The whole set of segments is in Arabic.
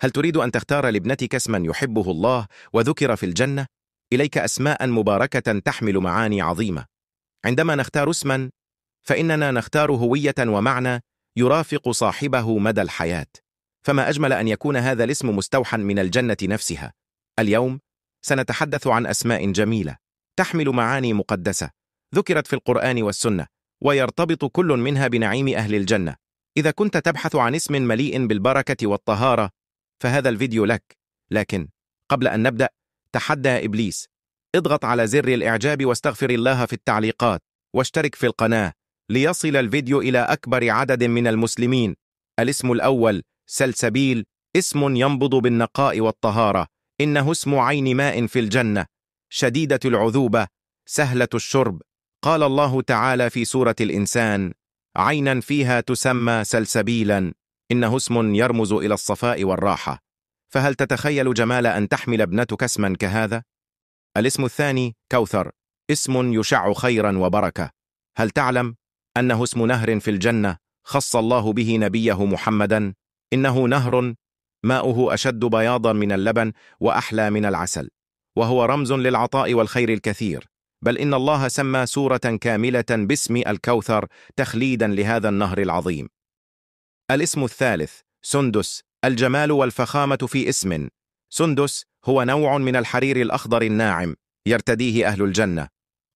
هل تريد أن تختار لابنتك اسما يحبه الله وذكر في الجنة؟ إليك أسماء مباركة تحمل معاني عظيمة. عندما نختار اسما فإننا نختار هوية ومعنى يرافق صاحبه مدى الحياة، فما أجمل أن يكون هذا الاسم مستوحى من الجنة نفسها. اليوم سنتحدث عن أسماء جميلة تحمل معاني مقدسة ذكرت في القرآن والسنة، ويرتبط كل منها بنعيم أهل الجنة. إذا كنت تبحث عن اسم مليء بالبركة والطهارة فهذا الفيديو لك. لكن قبل أن نبدأ، تحدى إبليس. اضغط على زر الإعجاب واستغفر الله في التعليقات، واشترك في القناة ليصل الفيديو إلى أكبر عدد من المسلمين. الاسم الأول سلسبيل، اسم ينبض بالنقاء والطهارة. إنه اسم عين ماء في الجنة، شديدة العذوبة، سهلة الشرب. قال الله تعالى في سورة الإنسان: عينا فيها تسمى سلسبيلا. إنه اسم يرمز إلى الصفاء والراحة. فهل تتخيل جمال أن تحمل ابنتك اسما كهذا؟ الاسم الثاني كوثر، اسم يشع خيرا وبركة. هل تعلم أنه اسم نهر في الجنة خص الله به نبيه محمدا؟ إنه نهر ماؤه أشد بياضا من اللبن وأحلى من العسل، وهو رمز للعطاء والخير الكثير. بل إن الله سمى سورة كاملة باسم الكوثر تخليدا لهذا النهر العظيم. الاسم الثالث سندس، الجمال والفخامة في اسم. سندس هو نوع من الحرير الأخضر الناعم يرتديه أهل الجنة.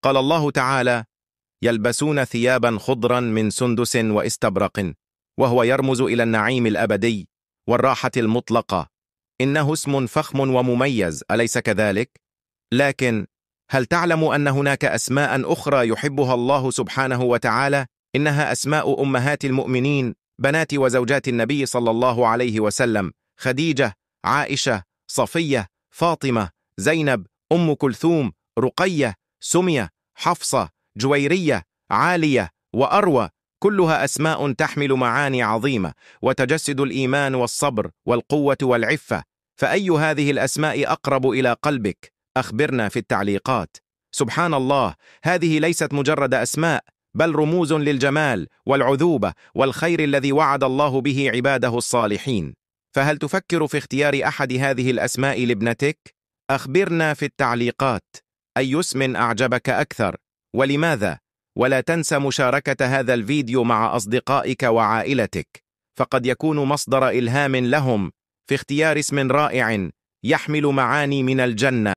قال الله تعالى: يلبسون ثيابا خضرا من سندس واستبرق، وهو يرمز إلى النعيم الأبدي والراحة المطلقة. إنه اسم فخم ومميز، أليس كذلك؟ لكن هل تعلم أن هناك أسماء أخرى يحبها الله سبحانه وتعالى؟ إنها أسماء أمهات المؤمنين، بنات وزوجات النبي صلى الله عليه وسلم: خديجة، عائشة، صفية، فاطمة، زينب، أم كلثوم، رقية، سمية، حفصة، جويرية، عالية، وأروى. كلها أسماء تحمل معاني عظيمة وتجسد الإيمان والصبر والقوة والعفة. فأي هذه الأسماء أقرب إلى قلبك؟ أخبرنا في التعليقات. سبحان الله، هذه ليست مجرد أسماء، بل رموز للجمال والعذوبة والخير الذي وعد الله به عباده الصالحين. فهل تفكر في اختيار أحد هذه الأسماء لابنتك؟ أخبرنا في التعليقات أي اسم أعجبك أكثر ولماذا؟ ولا تنسى مشاركة هذا الفيديو مع أصدقائك وعائلتك، فقد يكون مصدر إلهام لهم في اختيار اسم رائع يحمل معاني من الجنة.